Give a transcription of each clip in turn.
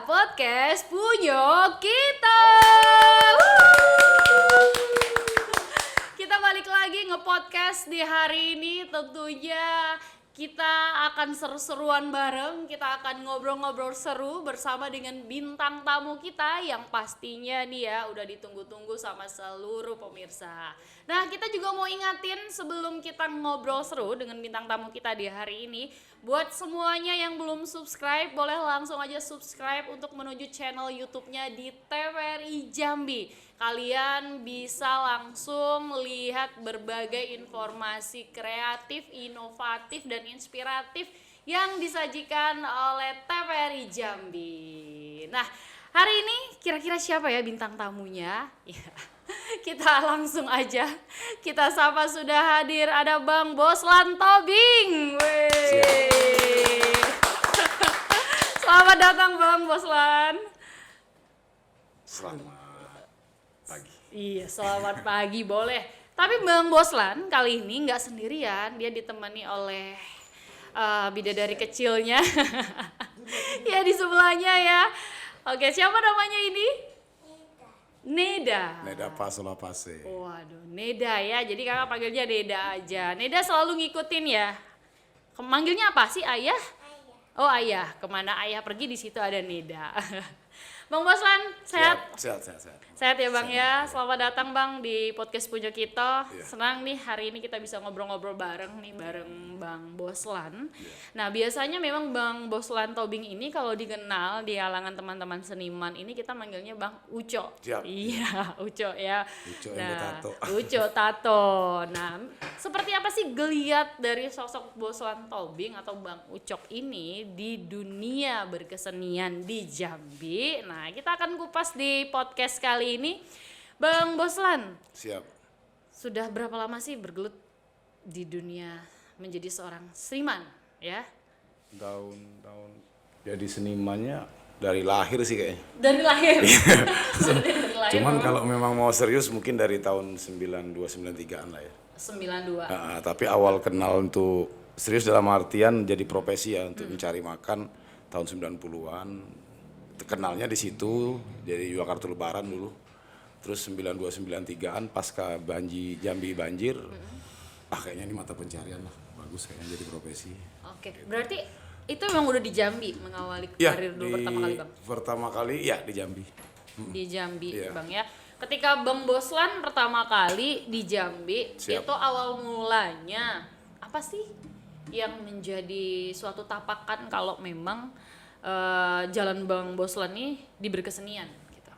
podcast punya kita. Kita balik lagi nge-podcast di hari ini. Tentunya kita akan seru-seruan bareng. Kita akan ngobrol-ngobrol seru bersama dengan bintang tamu kita yang pastinya nih ya udah ditunggu-tunggu sama seluruh pemirsa. Nah, kita juga mau ingatin sebelum kita ngobrol seru dengan bintang tamu kita di hari ini, buat semuanya yang belum subscribe, boleh langsung aja subscribe untuk menuju channel YouTube-nya di TVRI Jambi. Kalian bisa langsung lihat berbagai informasi kreatif, inovatif, dan inspiratif yang disajikan oleh TVRI Jambi. Nah, hari ini kira-kira siapa ya bintang tamunya? Ya, kita langsung aja. Kita sapa sudah hadir, ada Bang Boslan Tobing. Selamat datang Bang Boslan. Selamat pagi. Iya, selamat pagi boleh. Tapi Bang Boslan kali ini nggak sendirian, dia ditemani oleh bidadari kecilnya. Ya di sebelahnya ya. Oke, siapa namanya ini? Neda. Neda Pasola Pase. Waduh, Neda ya. Jadi kakak panggilnya Neda aja. Neda selalu ngikutin ya. Manggilnya apa sih, ayah? Oh ayah, kemana ayah pergi di situ ada Neda. Bang Boslan, sehat? Sehat. Sehat ya Bang ya. Sehat. Selamat datang Bang di podcast Punya Kita. Iya. Senang nih hari ini kita bisa ngobrol-ngobrol bareng nih bareng Bang Boslan. Iya. Nah biasanya memang Bang Boslan Tobing ini kalau dikenal di kalangan teman-teman seniman ini kita manggilnya Bang Uco. Siap. Iya, Uco ya. Uco yang bertato. Uco Tato. Nah, seperti apa sih geliat dari sosok Boslan Tobing atau Bang Ucok ini di dunia berkesenian di Jambi? Nah, kita akan kupas di podcast kali ini. Bang Boslan, Siap. sudah berapa lama sih bergelut di dunia menjadi seorang seniman ya? Tahun jadi senimannya dari lahir sih kayaknya. Dari lahir. Berarti dari lahir. Cuman memang kalau memang mau serius mungkin dari tahun 92-93an lah ya. 92. Tapi awal kenal untuk serius dalam artian jadi profesi ya untuk mencari makan tahun 90-an. Kenalnya di situ, jadi jual kartu lebaran dulu. Terus 92-93an pasca Jambi banjir. Kayaknya ini mata pencarian lah. Bagus kayaknya jadi profesi. Oke, berarti itu memang udah di Jambi mengawali Ya, karir dulu pertama kali Bang? Pertama kali ya di Jambi. Di Jambi Iya. Bang ya. Ketika Bang Boslan pertama kali di Jambi, Siap. itu awal mulanya apa sih yang menjadi suatu tapakan kalau memang jalan Bang Boslan ini di berkesenian gitu?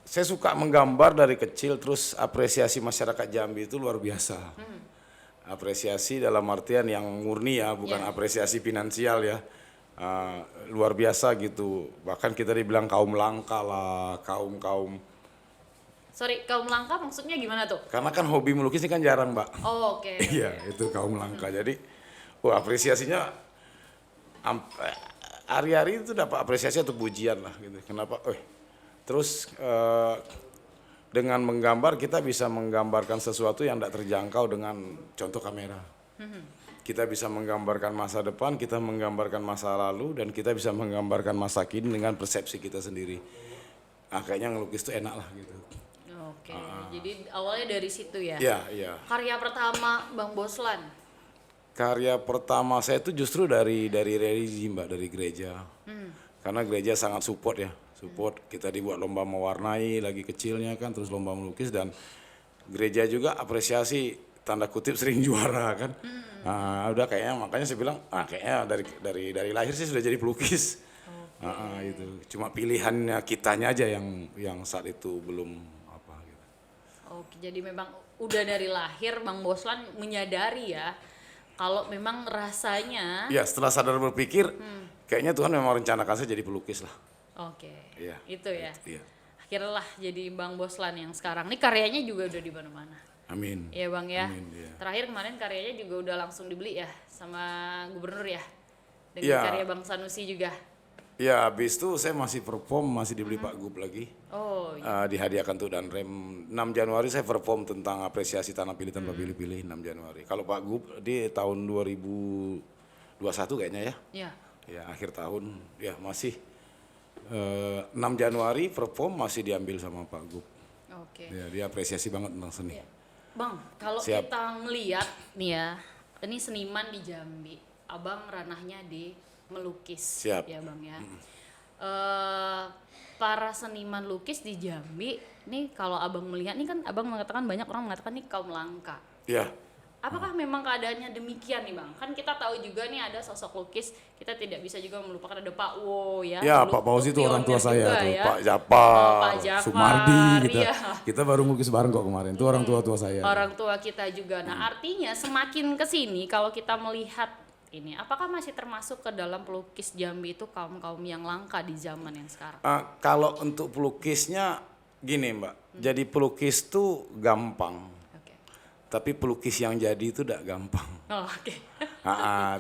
Saya suka menggambar dari kecil, terus apresiasi masyarakat Jambi itu luar biasa. Apresiasi dalam artian yang murni ya, bukan Ya. apresiasi finansial ya. Luar biasa gitu. Bahkan kita dibilang kaum langka lah, kaum. Sorry, kaum langka maksudnya gimana tuh? Karena kan hobi melukis ini kan jarang, Mbak. Oh, oke. Iya, itu kaum langka. Jadi, apresiasinya hari-hari itu dapat apresiasi atau pujian lah gitu. Kenapa? Terus dengan menggambar kita bisa menggambarkan sesuatu yang tidak terjangkau dengan contoh kamera. Kita bisa menggambarkan masa depan, kita menggambarkan masa lalu, dan kita bisa menggambarkan masa kini dengan persepsi kita sendiri. Kayaknya ngelukis itu enak lah gitu. Oke, jadi awalnya dari situ ya? Iya. Karya pertama Bang Boslan? Karya pertama saya itu justru dari religi Mbak, dari gereja. Karena gereja sangat support ya, kita dibuat lomba mewarnai lagi kecilnya kan, terus lomba melukis, dan gereja juga apresiasi tanda kutip sering juara kan. Udah kayaknya makanya saya bilang kayaknya dari lahir sih sudah jadi pelukis. Itu cuma pilihannya kitanya aja yang saat itu belum apa gitu. Oke, jadi memang udah dari lahir Bang Boslan menyadari ya kalau memang rasanya. Ya setelah sadar berpikir kayaknya Tuhan memang rencanakan saya jadi pelukis lah. Oke. Iya. Itu ya. Iya. Akhirnya lah jadi Bang Boslan yang sekarang. Ini karyanya juga udah di mana-mana. Amin. Iya Bang ya. Amin, iya. Terakhir kemarin karyanya juga udah langsung dibeli ya sama gubernur ya. Dengan Iya. karya Bang Sanusi juga. Ya habis itu saya masih perform, masih dibeli Pak Gub lagi. Oh iya. Dihadiahkan tuh dan rem 6 Januari saya perform tentang apresiasi tanah pilih tanpa pilih-pilih 6 Januari. Kalau Pak Gub di tahun 2016 21 kayaknya ya. Ya. Ya akhir tahun ya masih 6 Januari perform masih diambil sama Pak Gup. Oke. Ya, dia apresiasi banget tentang seni. Ya. Bang, kalau Siap. kita ngeliat nih ya, ini seniman di Jambi, abang ranahnya di melukis. Siap. Ya bang ya. Para seniman lukis di Jambi, nih kalau abang melihat, nih kan abang mengatakan banyak orang mengatakan nih kaum langka. Ya. Apakah memang keadaannya demikian nih bang? Kan kita tahu juga nih ada sosok lukis, kita tidak bisa juga melupakan ada Pak Wo ya. Ya, Dulu Pak Fauzi itu orang tua pionir saya juga tuh, ya. Pak Jafar, Pak Jafar, Sumardi kita. iya. Kita baru ngelukis bareng kok kemarin. Itu orang tua saya. Orang tua kita juga. Nah artinya semakin kesini kalau kita melihat ini, apakah masih termasuk ke dalam pelukis Jambi itu kaum-kaum yang langka di zaman yang sekarang? Kalau untuk pelukisnya gini Mbak, jadi pelukis tuh gampang. Oke. Tapi pelukis yang jadi itu tidak gampang. Oh, oke.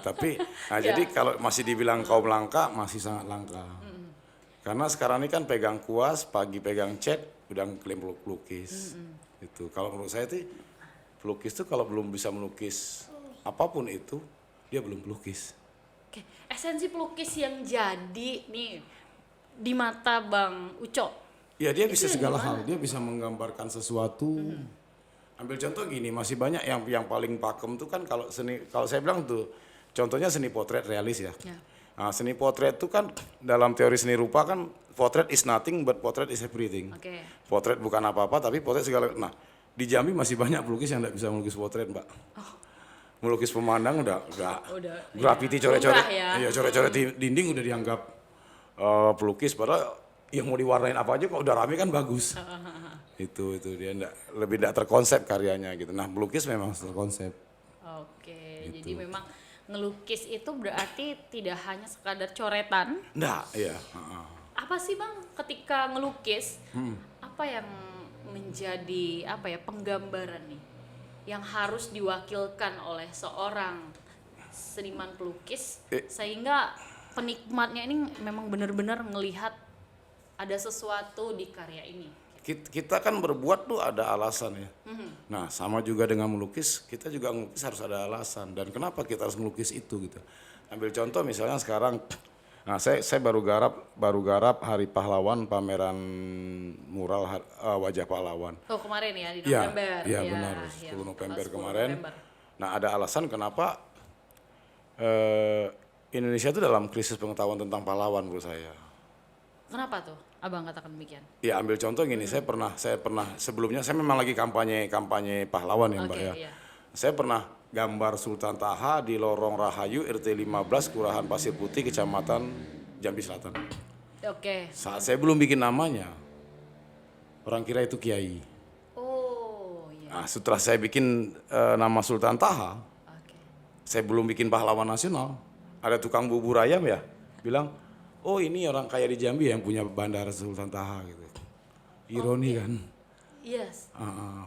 Tapi Ya. jadi kalau masih dibilang kaum langka masih sangat langka. Karena sekarang ini kan pegang kuas, pagi pegang cat, udah klaim pelukis. Itu kalau menurut saya tuh pelukis tuh kalau belum bisa melukis apapun itu dia belum pelukis. Oke. Esensi pelukis yang jadi nih di mata Bang Uco. Ya dia bisa yang segala gimana? hal, dia bisa menggambarkan sesuatu. Ambil contoh gini, masih banyak yang paling pakem tuh kan kalau seni, kalau saya bilang tuh contohnya seni potret realis ya. Ya. Nah, seni potret tuh kan dalam teori seni rupa kan potret is nothing but potret is everything. Oke. Potret bukan apa-apa tapi potret segala. Nah, di Jambi masih banyak pelukis yang tidak bisa melukis potret, Mbak. Melukis pemandangan udah graffiti coret-coret. Lumrah ya. Iya, coret-coret di dinding udah dianggap pelukis padahal yang mau diwarnain apa aja kok udah rame kan bagus. itu dia lebih tidak terkonsep karyanya gitu. Nah, pelukis memang terkonsep. Oke. Jadi memang ngelukis itu berarti tidak hanya sekadar coretan. Nggak, iya. Apa sih Bang ketika ngelukis? Apa yang menjadi penggambaran nih yang harus diwakilkan oleh seorang seniman pelukis sehingga penikmatnya ini memang benar-benar melihat ada sesuatu di karya ini. Kita kan berbuat tuh ada alasan ya. Nah, sama juga dengan melukis, kita juga melukis harus ada alasan. Dan kenapa kita harus melukis itu gitu. Ambil contoh misalnya sekarang, nah saya baru garap Hari Pahlawan, pameran mural wajah pahlawan. Oh kemarin ya di Iya, November. iya benar, 10 November kemarin. Nah, ada alasan kenapa Indonesia itu dalam krisis pengetahuan tentang pahlawan menurut saya. Kenapa tuh Abang katakan demikian? Ya ambil contoh gini, saya pernah sebelumnya saya memang lagi kampanye pahlawan ya Mbak Oke, ya. iya. Saya pernah gambar Sultan Taha di Lorong Rahayu RT 15 Kelurahan Pasir Putih Kecamatan Jambi Selatan. Oke. Saat saya belum bikin namanya, orang kira itu kiai. Oh iya. Nah, setelah saya bikin nama Sultan Taha, Oke. saya belum bikin pahlawan nasional. Ada tukang bubur ayam ya, bilang, oh ini orang kaya di Jambi yang punya bandara Sultan Taha gitu. Ironi kan. Yes.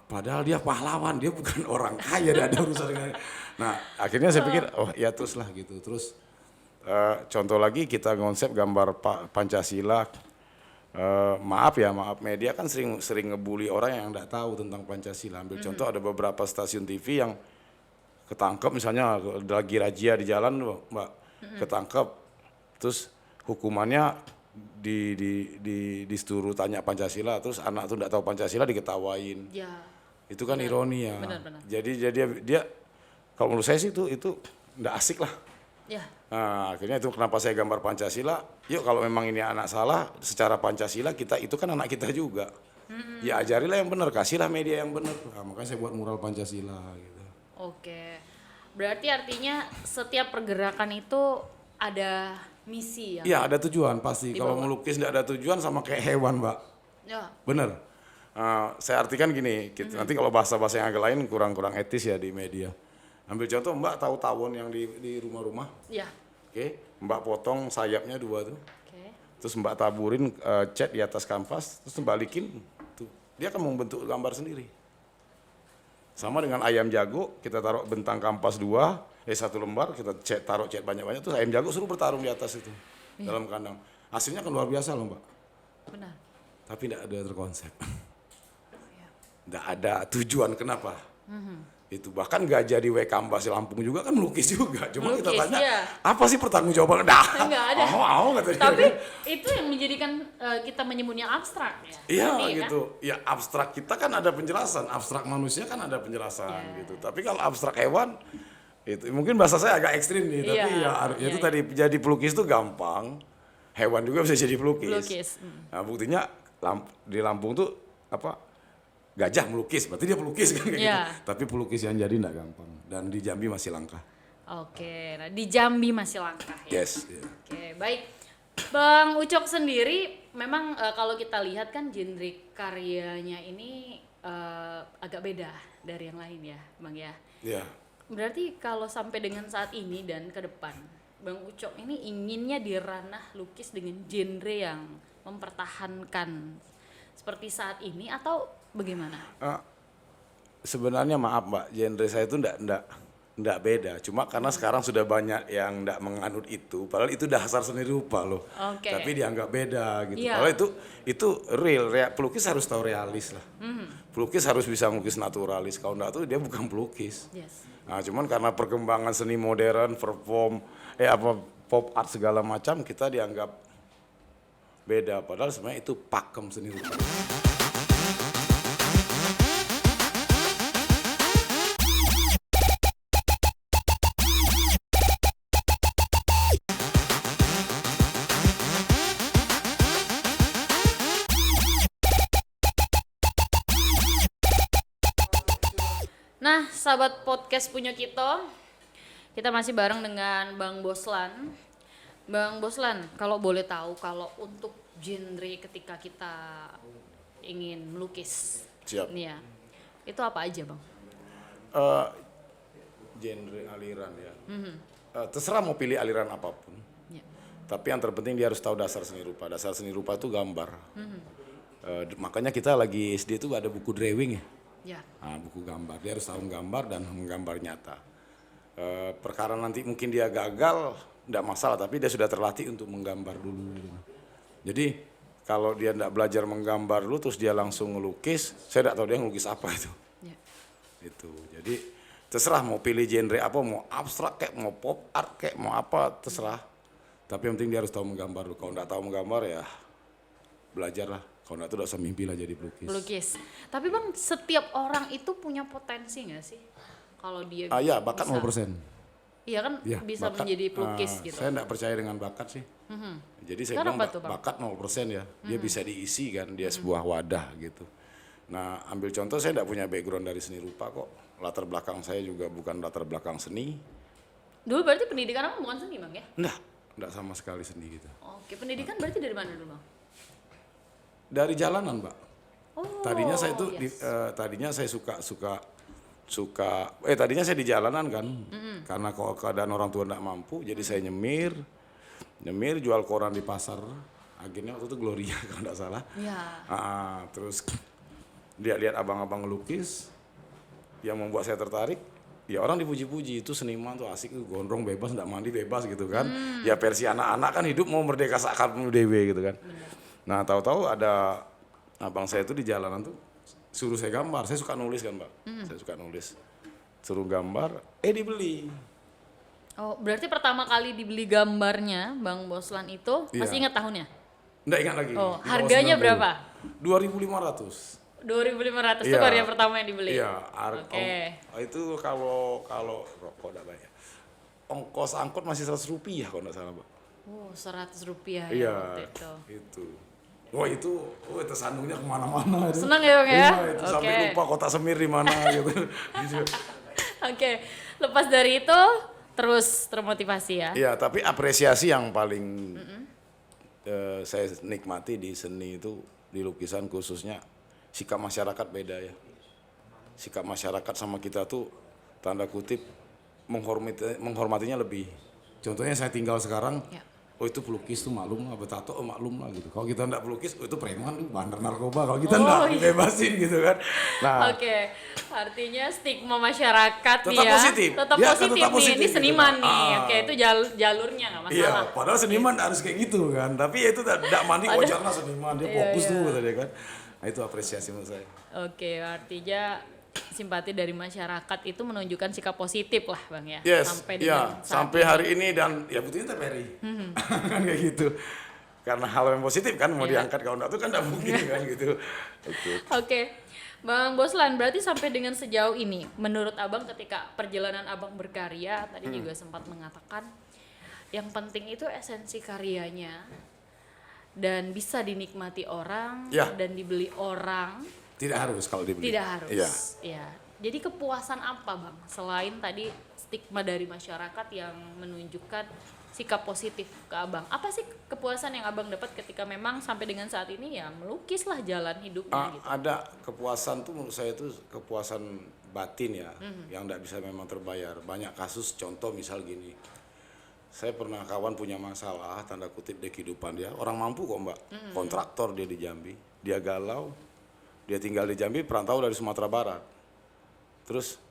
Padahal dia pahlawan, dia bukan orang kaya, tidak ada urusan dengan. Nah, akhirnya saya pikir, oh ya teruslah gitu. Terus contoh lagi kita konsep gambar Pancasila. Maaf media kan sering ngebully orang yang tidak tahu tentang Pancasila. Ambil contoh ada beberapa stasiun TV yang ketangkep misalnya lagi razia di jalan, Mbak, ketangkep, terus hukumannya disuruh tanya Pancasila, terus anak tuh tidak tahu Pancasila diketawain. Ya. Itu kan ironi ya. Benar. Jadi dia kalau menurut saya sih itu tidak asik lah. Ya. Nah, akhirnya itu kenapa saya gambar Pancasila. Yuk kalau memang ini anak salah secara Pancasila, kita itu kan anak kita juga. Ya ajarilah yang benar, kasihlah media yang benar. Nah, makanya saya buat mural Pancasila gitu. Oke. Berarti artinya setiap pergerakan itu ada misi ya? Iya ada tujuan pasti. Di Kalau bawah. melukis tidak ada tujuan sama kayak hewan, Mbak. Ya. Bener. Saya artikan gini, nanti kalau bahasa-bahasa yang agak lain kurang etis ya di media. Ambil contoh Mbak tahu tawon yang di rumah-rumah? Ya. Oke, Mbak potong sayapnya 2 tuh. Oke. Terus Mbak taburin cat di atas kanvas, terus balikin tuh. Dia akan membentuk gambar sendiri. Sama dengan ayam jago, kita taruh bentang kanvas 1 lembar, kita taruh cat banyak-banyak, terus ayam jago suruh bertarung di atas itu. Dalam kandang. Hasilnya kan luar biasa loh, Mbak. Benar. Tapi tidak ada terkonsep. Tidak ada tujuan kenapa. Itu bahkan gajah di Wekambas di Lampung juga kan melukis juga. Cuma kita Melukis, tanya, iya. apa sih pertanggungjawaban? Dah, Nggak ada. mau kata dia. Tapi itu yang menjadikan kita menyebutnya abstrak ya. Iya Berarti, gitu. Ya abstrak kita kan ada penjelasan, abstrak manusia kan ada penjelasan gitu. Tapi kalau abstrak hewan itu mungkin bahasa saya agak ekstrim nih, tapi itu tadi jadi pelukis itu gampang. Hewan juga bisa jadi pelukis. Nah, buktinya di Lampung tuh apa? Gajah melukis, berarti dia pelukis kan kayak gitu. Tapi pelukis yang jadi enggak gampang dan di Jambi masih langka. Oke, nah di Jambi masih langka ya. Yes. Yeah. Oke, baik. Bang Ucok sendiri memang kalau kita lihat kan genre karyanya ini agak beda dari yang lain ya, Bang ya. Iya. Berarti kalau sampai dengan saat ini dan ke depan, Bang Ucok ini inginnya di ranah lukis dengan genre yang mempertahankan seperti saat ini atau bagaimana? Sebenarnya maaf Mbak, genre saya itu enggak beda. Cuma karena sekarang sudah banyak yang enggak menganut itu, padahal itu dasar seni rupa loh. Tapi dianggap beda gitu. Padahal itu real, pelukis harus tahu realis lah. Pelukis harus bisa melukis naturalis. Kalau enggak tuh dia bukan pelukis. Nah, cuman karena perkembangan seni modern, perform, pop art segala macam kita dianggap beda. Padahal sebenarnya itu pakem seni rupa. Nah, sahabat podcast punya kita masih bareng dengan Bang Boslan. Bang Boslan, kalau boleh tahu kalau untuk genre ketika kita ingin melukis, Siap. nih ya, itu apa aja Bang? Genre aliran ya. Terserah mau pilih aliran apapun. Tapi yang terpenting dia harus tahu dasar seni rupa. Dasar seni rupa itu gambar. Makanya kita lagi SD itu ada buku drawing ya. Nah, buku gambar. Dia harus tahu menggambar dan menggambar nyata. Perkara nanti mungkin dia gagal, enggak masalah. Tapi dia sudah terlatih untuk menggambar dulu. Jadi kalau dia enggak belajar menggambar dulu terus dia langsung ngelukis, saya enggak tahu dia ngelukis apa itu. Itu. Jadi terserah mau pilih genre apa, mau abstrak kayak mau pop art kayak mau apa, terserah. Tapi yang penting dia harus tahu menggambar dulu. Kalau enggak tahu menggambar ya belajarlah. Kalau enggak tuh udah usah mimpi lah jadi pelukis. Tapi Bang, setiap orang itu punya potensi nggak sih? Kalau dia ya bakat bisa. 0%. Iya kan Ya, bisa bakat, menjadi pelukis gitu. Saya enggak percaya dengan bakat sih. Jadi saya bilang bakat 0% ya. Dia bisa diisi kan, dia sebuah wadah gitu. Nah, ambil contoh saya enggak punya background dari seni rupa kok. Latar belakang saya juga bukan latar belakang seni. Dulu berarti pendidikan kamu bukan seni Bang ya? Enggak sama sekali seni gitu. Oke, pendidikan berarti dari mana dulu Bang? Dari jalanan, Mbak. Tadinya saya tuh tadinya saya tadinya saya di jalanan kan. Karena kalau keadaan orang tua enggak mampu, jadi saya nyemir jual koran di pasar. Akhirnya waktu itu Gloria kalau enggak salah. Terus lihat abang-abang ngelukis yang membuat saya tertarik. Ya orang dipuji-puji, itu seniman tuh asik, gondrong bebas, enggak mandi bebas gitu kan. Ya versi anak-anak kan hidup mau merdeka sakar dewe gitu kan. Nah, tahu-tahu ada abang saya itu di jalanan tuh suruh saya gambar. Saya suka nulis kan, Mbak. Saya suka nulis. Suruh gambar, dibeli. Oh, berarti pertama kali dibeli gambarnya Bang Boslan itu masih ingat tahunnya? Enggak ingat lagi. Oh, harganya berapa? 2.500. 2.500 itu karya pertama yang dibeli. Iya, itu kalau rokok enggak banyak. Ongkos angkut masih 100 rupiah kalau enggak salah, Mbak. Oh, 100 rupiah ya waktu itu. Itu. Wah itu tersandungnya kemana-mana. Senang ya Bang ya? Itu sampai lupa kota Semir di mana gitu. Oke, lepas dari itu terus termotivasi ya? Iya, tapi apresiasi yang paling saya nikmati di seni itu, di lukisan khususnya, sikap masyarakat beda ya. Sikap masyarakat sama kita tuh tanda kutip menghormatinya lebih. Contohnya saya tinggal sekarang, itu pelukis tuh maklum lah, betato maklum lah gitu. Kalau kita enggak pelukis, itu preman, bandar narkoba. Kalau kita enggak dibebasin gitu kan. Nah, artinya stigma masyarakat tetap positif. Tetap positif nih, ini seniman gitu. Nih. Itu jalurnya nggak masalah. Iya, padahal seniman harus kayak gitu kan. Tapi ya itu enggak mandi wajarnya seniman, dia fokus tuh kata dia kan. Nah, itu apresiasi menurut saya. Artinya simpati dari masyarakat itu menunjukkan sikap positif lah Bang ya. Yes, Sampai ya, dengan saat sampai hari ini dan ya buktinya tiap hari. Kan kayak gitu. Karena hal yang positif kan mau diangkat, kalau enggak tuh kan enggak mungkin kan gitu. Itu. Oke. Bang Boslan, berarti sampai dengan sejauh ini, menurut Abang ketika perjalanan Abang berkarya, tadi juga sempat mengatakan, yang penting itu esensi karyanya, dan bisa dinikmati orang, Ya. dan dibeli orang, Tidak harus kalau dibeli. tidak harus. Iya. Ya. Jadi kepuasan apa Bang, selain tadi stigma dari masyarakat yang menunjukkan sikap positif ke Abang? Apa sih kepuasan yang Abang dapat ketika memang sampai dengan saat ini ya melukislah jalan hidupnya gitu? Ada kepuasan tuh menurut saya itu kepuasan batin ya, yang tidak bisa memang terbayar. Banyak kasus contoh misal gini, saya pernah kawan punya masalah tanda kutip di kehidupan dia, orang mampu kok Mbak, kontraktor dia di Jambi, dia galau, dia tinggal di Jambi, perantau dari Sumatera Barat. Terus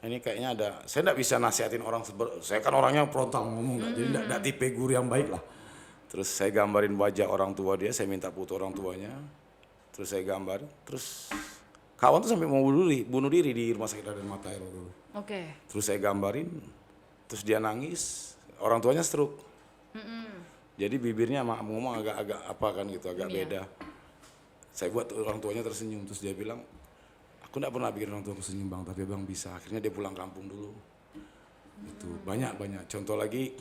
ini kayaknya ada, saya tidak bisa nasihatin orang, saya kan orangnya frontal ngomong, jadi tidak tipe guru yang baik lah. Terus saya gambarin wajah orang tua dia, saya minta foto orang tuanya, terus saya gambarin, terus kawan tuh sampai mau bunuh diri di rumah sakit Raden Matahir dulu. Oke. Terus saya gambarin, terus dia nangis, orang tuanya stroke. Jadi bibirnya ngomong agak apa kan gitu, agak beda. Saya buat orang tuanya tersenyum, terus dia bilang, aku tidak pernah bikin orang tua senyum Bang, tapi Bang bisa. Akhirnya dia pulang kampung dulu. Itu banyak. Contoh lagi,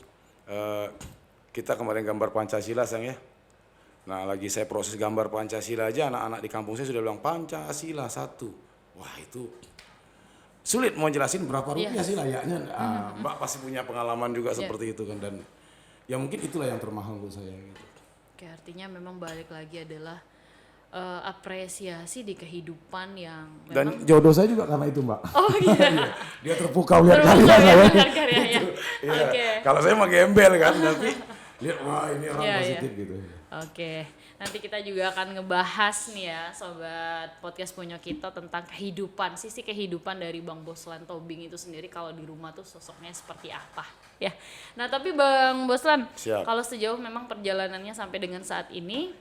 kita kemarin gambar Pancasila sayang ya. Nah lagi saya proses gambar Pancasila aja, anak-anak di kampung saya sudah bilang Pancasila 1. Wah itu sulit mau jelasin berapa rupiah sih layaknya. Mbak pasti punya pengalaman juga seperti itu kan, dan ya mungkin itulah yang termahal buat saya gitu. Oke, artinya memang balik lagi adalah apresiasi di kehidupan yang memang Dan jodoh saya juga karena itu Mbak. oh iya. Dia terpukau lihat Terus karya saya. lihat karyanya. Iya. Oke. Kalau saya mah gembel kan, tapi lihat wah ini orang Iya, positif gitu. Oke, nanti kita juga akan ngebahas nih ya Sobat Podcast Punya Kita tentang kehidupan, sisi kehidupan dari Bang Boslan Tobing itu sendiri kalau di rumah tuh sosoknya seperti apa ya. Nah tapi Bang Boslan, Siap. kalau sejauh memang perjalanannya sampai dengan saat ini,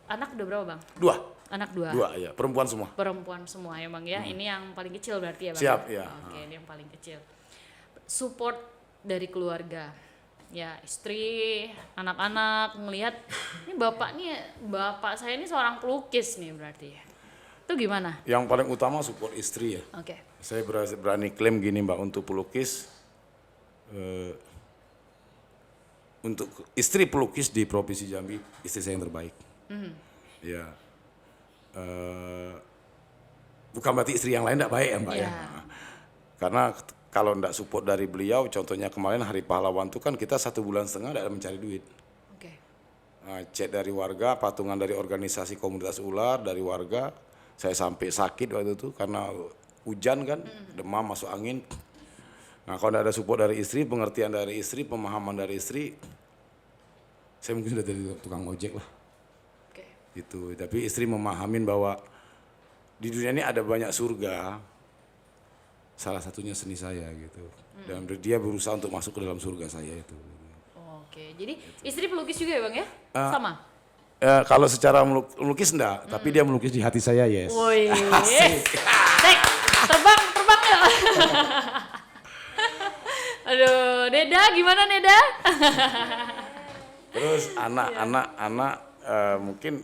anak udah berapa Bang? 2. Anak 2? 2 ya, perempuan semua. Perempuan semua ya Bang ya, ini yang paling kecil berarti ya Bang? Siap, ya. Oke, ini yang paling kecil. Support dari keluarga, ya istri, anak-anak ngelihat ini bapak saya ini seorang pelukis nih berarti ya. Itu gimana? Yang paling utama support istri ya. Oke. Saya berani klaim gini Mbak, untuk pelukis, untuk istri pelukis di Provinsi Jambi, istri saya yang terbaik. Ya, bukan berarti istri yang lain tidak baik ya Mbak ya. Karena kalau tidak support dari beliau, contohnya kemarin Hari Pahlawan itu kan kita 1,5 bulan tidak mencari duit. Oke. Chat dari warga, patungan dari organisasi komunitas ular, dari warga, saya sampai sakit waktu itu karena hujan kan, demam, masuk angin. Nah kalau tidak ada support dari istri, pengertian dari istri, pemahaman dari istri, saya mungkin sudah jadi tukang ojek lah. Oke. Gitu. Tapi istri memahamin bahwa di dunia ini ada banyak surga, salah satunya seni saya gitu. Dan dia berusaha untuk masuk ke dalam surga saya itu. Oke, jadi istri pelukis juga ya Bang ya? Sama? Kalau secara melukis enggak, tapi dia melukis di hati saya, yes. Woi. Cek, terbang ya. Aduh, Neda gimana Neda? Terus anak-anak mungkin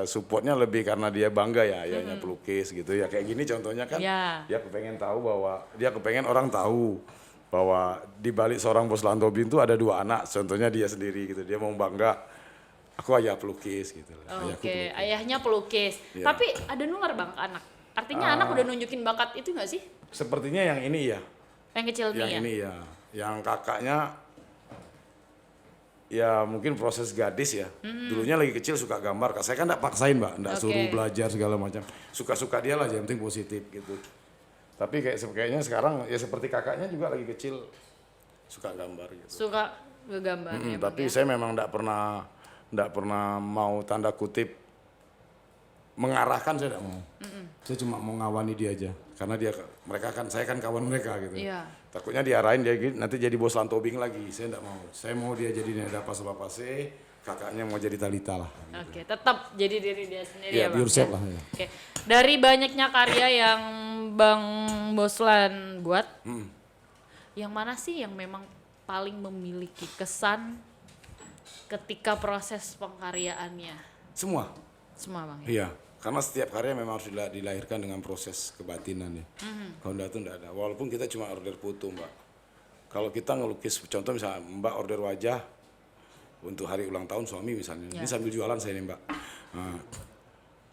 supportnya lebih karena dia bangga ya, ayahnya pelukis gitu ya. Kayak gini contohnya kan, dia kepengen orang tahu bahwa di balik seorang Boslan Tobing itu ada 2 anak, contohnya dia sendiri gitu. Dia mau bangga, aku ayah pelukis gitu. Oke, ayahnya pelukis. Iya. Tapi ada nular Bang ke anak. Artinya anak udah nunjukin bakat itu nggak sih? Sepertinya yang ini ya. Yang kecil nih Yang ya? ini ya. Yang kakaknya ya mungkin proses gadis ya. Dulunya lagi kecil suka gambar. Saya kan enggak paksain Mbak, enggak suruh belajar segala macam. Suka-suka dia lah, yang penting positif gitu. Tapi kayaknya sekarang ya seperti kakaknya juga lagi kecil suka gambar gitu. Suka ngegambar ya Bang Tapi ya? saya memang enggak pernah mau tanda kutip mengarahkan, saya enggak mau. Saya cuma mau ngawani dia aja. Karena saya kan kawan mereka gitu. Iya. Takutnya diarahin dia nanti jadi Boslan Tobing lagi. Saya enggak mau. Saya mau dia jadi Neda Pasopase, kakaknya mau jadi Talita lah. Oke, tetap jadi diri dia sendiri Ya, ya Bang. yourself lah ya. Oke. Dari banyaknya karya yang Bang Boslan buat, yang mana sih yang memang paling memiliki kesan ketika proses pengkaryaannya? Semua. Semua Bang ya? Iya, karena setiap karya memang harus dilahirkan dengan proses kebatinan ya. Kalau enggak itu enggak ada. Walaupun kita cuma order foto Mbak. Kalau kita ngelukis, contoh misalnya Mbak order wajah untuk hari ulang tahun suami misalnya. Ini sambil jualan saya nih Mbak. Nah,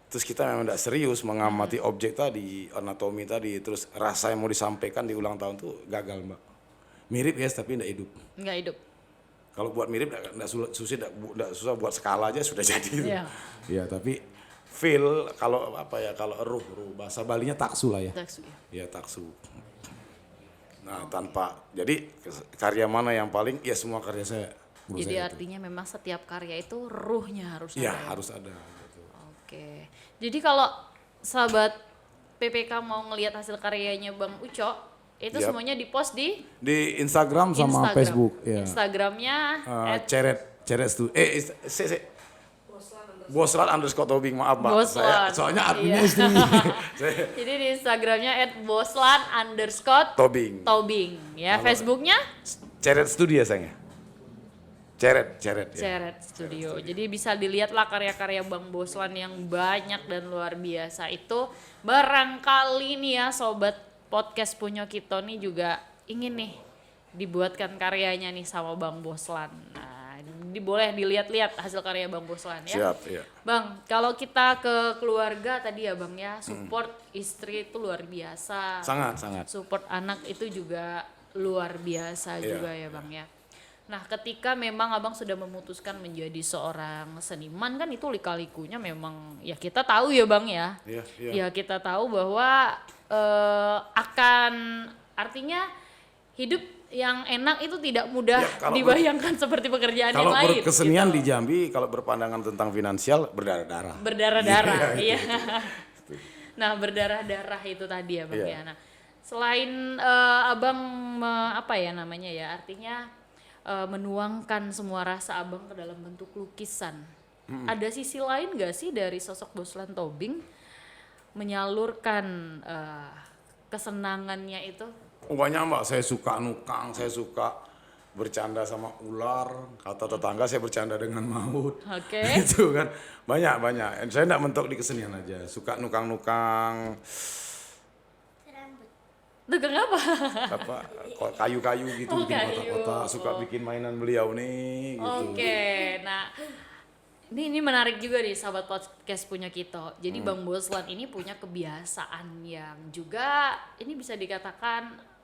terus kita memang tidak serius mengamati objek tadi, anatomi tadi, terus rasa yang mau disampaikan di ulang tahun tuh gagal Mbak. Mirip ya, tapi tidak hidup. Nggak hidup. Kalau buat mirip tidak susah buat skala aja sudah jadi. Iya. Ya, tapi feel kalau apa ya, kalau ruh bahasa Balinya taksu lah ya. Taksu ya. Ya taksu. Nah tanpa, jadi karya mana yang paling, ya semua karya saya. Jadi artinya memang setiap karya itu ruhnya harus ya, ada. Ya harus ada. Gitu. Oke. Jadi kalau sahabat PPK mau ngelihat hasil karyanya Bang Uco, itu semuanya dipost di Instagram sama Facebook. Ya. Instagramnya Ceret @Boslan_Tobing, maaf Mbak. Boslan. Soalnya adminnya istri. Jadi di Instagramnya @Boslan_Tobing. Ya, Facebooknya Ceret Studio sayangnya. Ceret ya. Ceret Studio. Jadi bisa dilihat lah karya-karya Bang Boslan yang banyak dan luar biasa itu. Barangkali nih ya sobat podcast Punyo Kito nih juga ingin nih dibuatkan karyanya nih sama Bang Boslan. Nah, boleh dilihat-lihat hasil karya Bang Boslan ya. Siap, iya. Bang, kalau kita ke keluarga tadi ya Bang ya, support istri itu luar biasa. Sangat. Support anak itu juga luar biasa juga ya Bang ya. Nah, ketika memang Abang sudah memutuskan menjadi seorang seniman kan itu lika-likunya memang ya kita tahu ya Bang ya. Iya. Ya kita tahu bahwa akan artinya hidup yang enak itu tidak mudah dibayangkan seperti pekerjaan yang lain. Kalau berkesenian gitu. di Jambi, kalau berpandangan tentang finansial berdarah-darah. Berdarah-darah, iya. Nah, berdarah-darah itu tadi ya Bang ya. Nah, selain Abang apa ya namanya ya, artinya menuangkan semua rasa Abang ke dalam bentuk lukisan. Ada sisi lain gak sih dari sosok Boslan Tobing menyalurkan kesenangannya itu? Banyak Mbak, saya suka nukang, saya suka bercanda sama ular, kata tetangga saya bercanda dengan maut. Oke. Itu kan banyak. Saya tidak mentok di kesenian aja, suka nukang-nukang. Nukang apa? Apa kayu-kayu gitu, bikin kotak-kotak, suka bikin mainan beliau nih gitu. Oke. Nah, ini menarik juga nih sahabat podcast Punyo Kito. Jadi Bang Boslan ini punya kebiasaan yang juga ini bisa dikatakan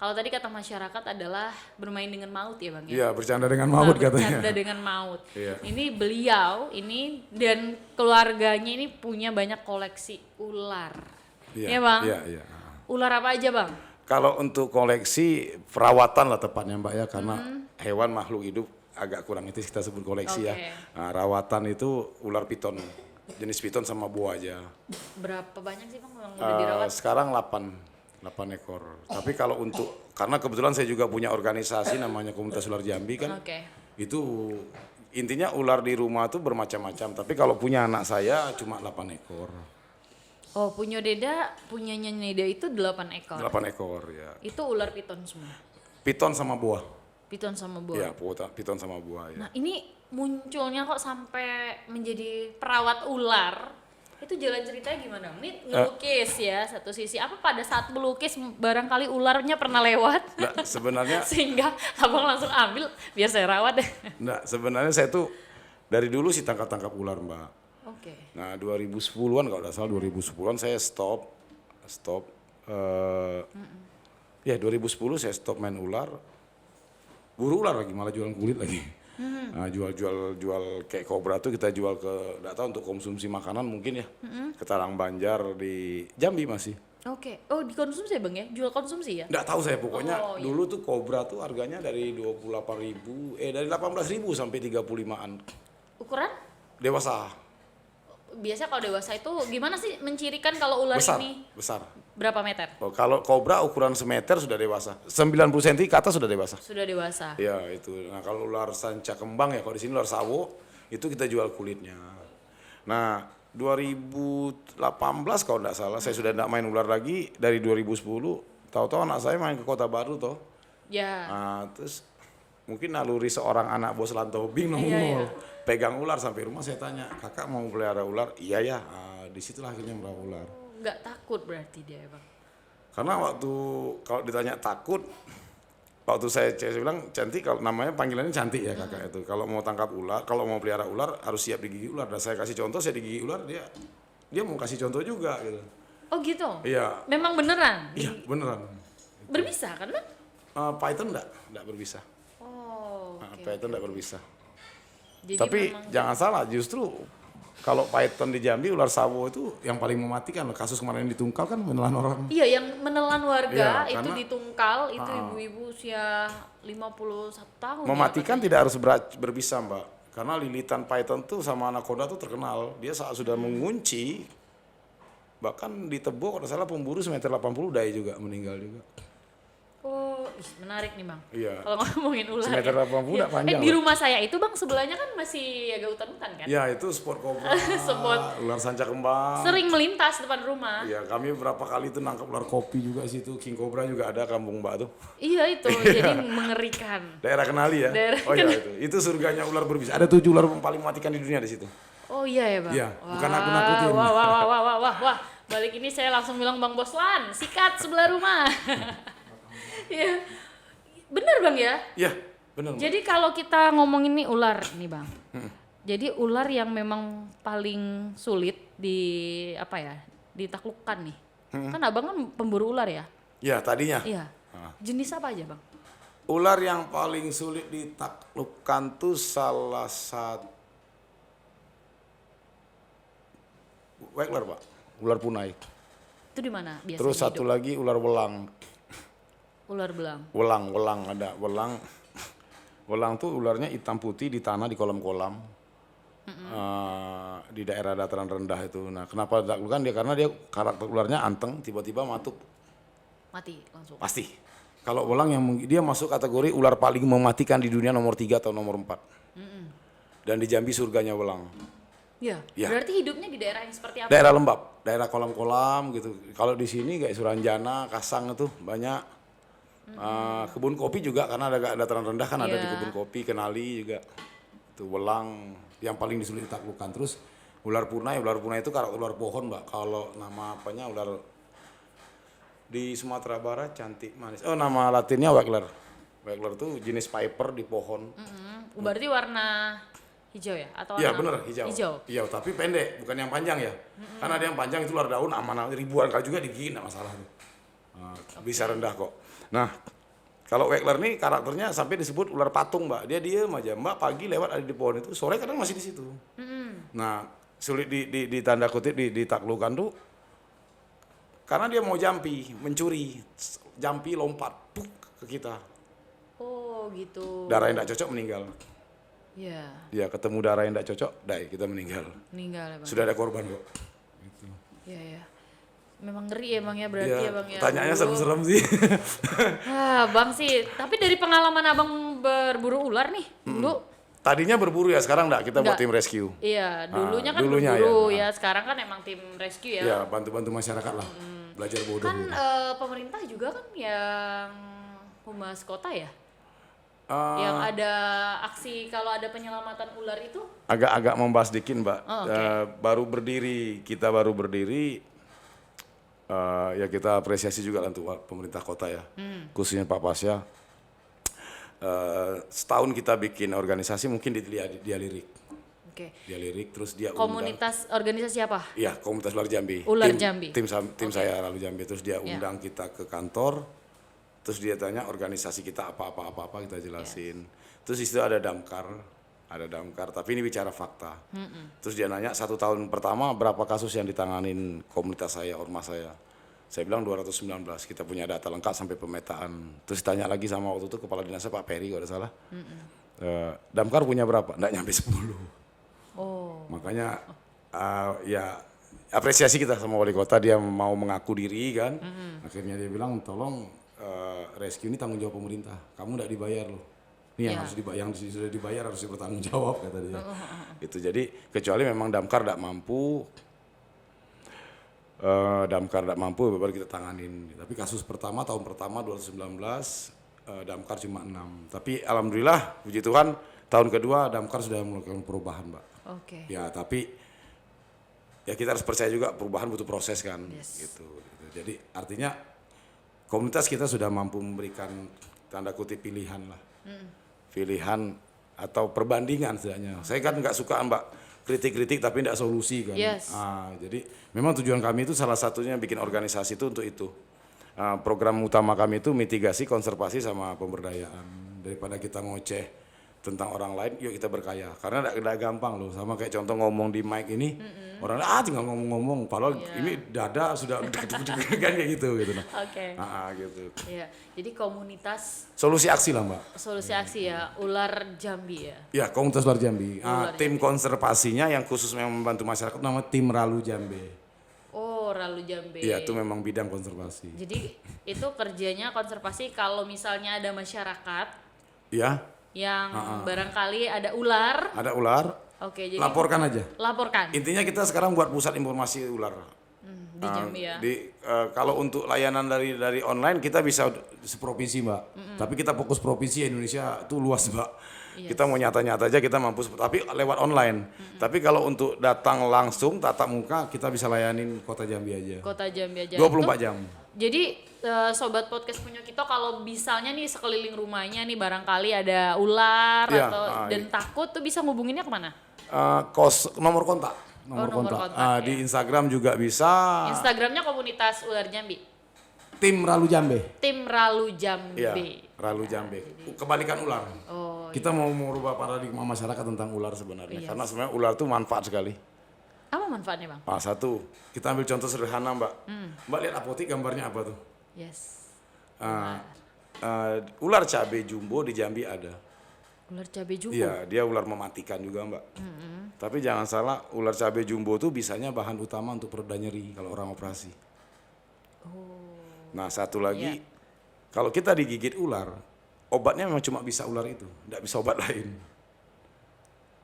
kalau tadi kata masyarakat adalah bermain dengan maut ya Bang ya? Iya, bercanda dengan maut katanya. Bercanda dengan maut. Iya. Ini beliau ini dan keluarganya ini punya banyak koleksi ular. Iya Bang? Iya. Ular apa aja Bang? Kalau untuk koleksi perawatan lah tepatnya Mbak ya, karena hewan makhluk hidup agak kurang itu kita sebut koleksi ya. Nah, rawatan itu ular piton, jenis piton sama buah aja. Berapa banyak sih Bang yang udah dirawat? Sekarang 8 ekor. Tapi kalau untuk, karena kebetulan saya juga punya organisasi namanya Komunitas Ular Jambi kan. Itu intinya ular di rumah tuh bermacam-macam. Tapi kalau punya anak saya cuma 8 ekor. Oh, punyanya Neda itu 8 ekor. 8 ekor ya. Itu ular piton semua. Piton sama buah. Piton sama buah. Iya, piton sama buah ya. Nah, ini munculnya kok sampai menjadi perawat ular. Itu jalan ceritanya gimana? Ini ngelukis ya satu sisi. Apa pada saat melukis barangkali ularnya pernah lewat? Nah, sebenarnya sehingga Abang langsung ambil biar saya rawat deh. Nah, sebenarnya saya tuh dari dulu sih tangkap ular, Mbak. Oke. Nah, 2010-an kalau tidak salah 2010-an saya stop. Ya 2010 saya stop main ular. Buru ular lagi, malah jualan kulit lagi. Nah, jual kayak kobra tuh kita jual ke, tidak tahu untuk konsumsi makanan mungkin ya. Ke Tarang Banjar di Jambi masih. Oke. Oh, dikonsumsi ya Bang ya? Jual konsumsi ya? Nggak tahu saya, pokoknya dulu tuh kobra tuh harganya dari 28.000, dari 18.000 sampai 35-an. Ukuran? Dewasa. Biasanya kalau dewasa itu gimana sih mencirikan kalau ular ini? Besar. Berapa meter? Oh, kalau kobra ukuran semeter sudah dewasa. 90 cm ke atas sudah dewasa. Sudah dewasa. Ya itu. Nah kalau ular sanca kembang ya, kalau di sini ular sawo itu kita jual kulitnya. Nah 2018 kalau nggak salah, saya sudah nggak main ular lagi dari 2010. Tahu-tahu anak saya main ke Kota Baru toh. Ya. Nah, terus mungkin naluri seorang anak bos lantobing Iya. pegang ular sampai rumah. Saya tanya, kakak mau pelihara ular? Iya ya. Disitulah akhirnya melihara ular. Nggak takut berarti dia bang? Karena waktu kalau ditanya takut, waktu saya bilang cantik, kalau namanya panggilannya cantik ya kakak itu. Kalau mau tangkap ular, kalau mau pelihara ular harus siap digigit ular. Dan saya kasih contoh, saya digigit ular, dia mau kasih contoh juga gitu. Oh gitu? Iya. Memang beneran? Iya beneran. Berbisa kan bang? Python enggak berbisa. Oh oke. Python enggak berbisa. Jadi Tapi memang jangan salah, justru kalau python di Jambi, ular sawo itu yang paling mematikan. Kasus kemarin di Tungkal kan menelan orang. iya, yang menelan warga Iya, itu karena- di Tungkal, itu ibu-ibu usia 51 tahun. Mematikan tidak harus berbisa mbak. Karena lilitan python tuh sama anaconda tuh terkenal. Dia saat sudah mengunci, bahkan di Tebo kalau salah pemburu semeter 80 udah juga meninggal juga. Oh, menarik nih bang. Iya. Kalau ngomongin ular. Semeter ya. 80 udah panjang. Di Mbak. rumah saya itu bang sebelahnya kan masih agak hutan-hutan kan. Ya itu sport cobra, Sport. ular sanca kembang. Sering melintas depan rumah. Iya, kami berapa kali tuh nangkap ular kopi juga situ, king cobra juga ada kampung mbak tuh. Iya itu, jadi mengerikan. Daerah Kenali ya? Daerah Oh iya itu surganya ular berbisa. Ada 7 ular paling mematikan di dunia di situ. Oh iya ya bang. Iya, bukan aku nakutin. Wah. Balik ini saya langsung bilang Bang Boslan, sikat sebelah rumah. Iya, bener bang ya. Iya, benar. Jadi kalau kita ngomongin nih ular nih bang. Jadi ular yang memang paling sulit ditaklukkan nih. Kan abang kan pemburu ular ya? Iya, tadinya. Iya. Jenis apa aja bang? Ular yang paling sulit ditaklukkan tuh salah satu Wegler, Pak. Ular punai. Itu di mana biasanya? Terus satu lagi ular welang. Ular belang. Welang ada welang. Welang tuh ularnya hitam putih di tanah di kolam-kolam. Di daerah dataran rendah itu. Nah, kenapa ditaklukkan dia? Karena dia karakter ularnya anteng, tiba-tiba matuk Mati langsung. pasti. Kalau welang dia masuk kategori ular paling mematikan di dunia nomor 3 atau nomor 4. Dan di Jambi surganya welang. Iya. Ya. Berarti hidupnya di daerah yang seperti apa? Daerah lembab, daerah kolam-kolam gitu. Kalau di sini kayak Suranjana, Kasang itu banyak. Kebun kopi juga karena ada dataran rendah kan ada di Iya. kebun kopi, Kenali juga. Itu welang yang paling disulit ditaklukkan. Terus ular punai itu karakter ular pohon, Mbak. Kalau nama apanya ular di Sumatera Barat cantik manis. Oh, nama latinnya Wegler. Wegler tuh jenis viper di pohon. Berarti warna hijau ya? Atau Iya warna bener apa? hijau. Iya tapi pendek, bukan yang panjang ya. Karena ada yang panjang itu ular daun aman ribuan kali juga digigit nggak masalah tuh. Bisa rendah kok. Nah kalau Wegler nih karakternya sampai disebut ular patung mbak. Dia diem aja mbak pagi lewat ada di pohon itu, sore kadang masih di situ. Nah sulit di tanda kutip ditaklukkan tuh karena dia mau jampi, mencuri, jampi lompat, puk ke kita. Oh gitu. Darah yang tidak cocok meninggal. Iya. Ya ketemu darah yang tidak cocok, kita meninggal. Meninggal ya bang. Sudah ada korban kok. Iya. Memang ngeri ya bang ya berarti ya bang ya. Pertanyaannya Aduh. serem-serem sih. Bang sih. Tapi dari pengalaman abang berburu ular nih dulu. Tadinya berburu ya, sekarang enggak, kita buat tim rescue. Iya, dulunya kan dulunya berburu ya. ya. Sekarang kan emang tim rescue ya. Ya, bantu-bantu masyarakat lah. Belajar bodoh. Kan gitu. pemerintah juga kan yang humas kota ya. Ah, Yang ada aksi kalau ada penyelamatan ular itu. agak-agak membahas dikit, Mbak. Oh, oke. Kita baru berdiri, ya kita apresiasi juga lah untuk pemerintah kota ya, khususnya Pak Pasya. Setahun kita bikin organisasi mungkin dia lirik. Oke. Dia lirik terus dia undang. Komunitas organisasi apa? Iya, komunitas ular Jambi. Ular Jambi. Tim saya lalu Jambi terus dia undang kita ke kantor. Terus dia tanya organisasi kita apa kita jelasin. Terus di situ ada damkar, tapi ini bicara fakta. Terus dia nanya 1 tahun pertama berapa kasus yang ditanganin komunitas saya, ormas saya. Saya bilang 219, kita punya data lengkap sampai pemetaan. Terus tanya lagi sama waktu itu kepala dinasnya Pak Peri kalau tidak salah. Damkar punya berapa? Nggak nyampe 10. Oh. Makanya ya apresiasi kita sama wali kota, dia mau mengaku diri kan. Akhirnya dia bilang tolong rescue ini tanggung jawab pemerintah, kamu nggak dibayar loh. Ini yang harus dibayar, yang sudah dibayar harus bertanggung jawab kata dia. Itu jadi kecuali memang damkar tidak mampu, baru kita tanganin. Tapi kasus pertama tahun pertama 2019 damkar cuma 6. Tapi alhamdulillah puji Tuhan tahun kedua damkar sudah melakukan perubahan, Mbak. Oke. Ya tapi ya kita harus percaya juga perubahan butuh proses kan, Yes. gitu. Jadi artinya komunitas kita sudah mampu memberikan tanda kutip pilihan lah, pilihan atau perbandingan setidaknya. Saya kan nggak suka Mbak kritik-kritik tapi tidak solusi kan. Yes. Jadi memang tujuan kami itu salah satunya bikin organisasi itu untuk itu. Program utama kami itu mitigasi, konservasi sama pemberdayaan. Daripada kita ngoceh tentang orang lain, yuk kita berkaya. Karena tidak gampang loh. Sama kayak contoh ngomong di mic ini, orang tinggal ngomong-ngomong. Padahal ini dada sudah deket-deket kan kayak gitu. Oke. Gitu. Iya. Jadi komunitas Solusi aksi lah Mbak. solusi aksi ya, Ular Jambi ya. Ya komunitas Ular Jambi. Ular Tim konservasinya yang khusus memang membantu masyarakat nama tim Ralu Jambe. Oh, Ralu Jambe. Iya itu memang bidang konservasi. Jadi itu kerjanya konservasi kalau misalnya ada masyarakat Ya. yang barangkali ada ular. Ada ular. Oke, jadi Laporkan aja. laporkan Intinya kita sekarang buat pusat informasi ular. di Jambi ya. Kalau untuk layanan dari online kita bisa seprovinsi Mbak. Tapi kita fokus provinsi Indonesia itu luas Mbak. Kita mau nyata-nyata aja kita mampu, tapi lewat online. Tapi kalau untuk datang langsung tatap muka kita bisa layanin Kota Jambi aja. Kota Jambi aja. 24 jam. Jadi sobat podcast punya kita kalau misalnya nih sekeliling rumahnya nih barangkali ada ular Iya, atau dan takut tuh bisa ngubunginnya kemana? Nomor kontak. nomor kontak, Di Instagram juga bisa. Instagramnya komunitas Ular Jambi. Tim Ralu Jambe. Tim Ralu Jambi. Iya, Ralu Jambe. Kebalikan ular. Oh, Kita mau merubah paradigma masyarakat tentang ular sebenarnya. Iya. Karena sebenarnya ular itu manfaat sekali. apa manfaatnya bang? Satu, kita ambil contoh sederhana Mbak. Mbak lihat apotik gambarnya apa tuh? Yes. Ular cabai jumbo di Jambi ada. Ular cabai jumbo. Iya, dia ular mematikan juga Mbak. Tapi jangan salah, ular cabai jumbo tuh bisanya bahan utama untuk pereda nyeri kalau orang operasi. Nah satu lagi, kalau kita digigit ular, obatnya memang cuma bisa ular itu, tidak bisa obat lain.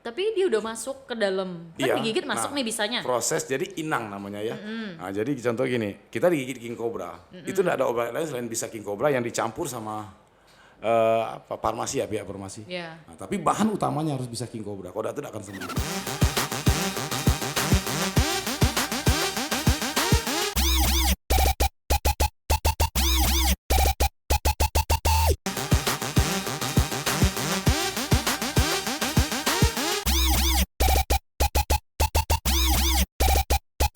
Tapi dia udah masuk ke dalam. Kan Iya, digigit masuk nih bisanya. Proses jadi inang namanya ya. Nah, jadi contoh gini, kita digigit king cobra, itu tidak ada obat lain selain bisa king cobra yang dicampur sama farmasi ya, pihak farmasi. Iya. Nah, tapi bahan utamanya harus bisa king cobra, kalau tidak akan sembuh.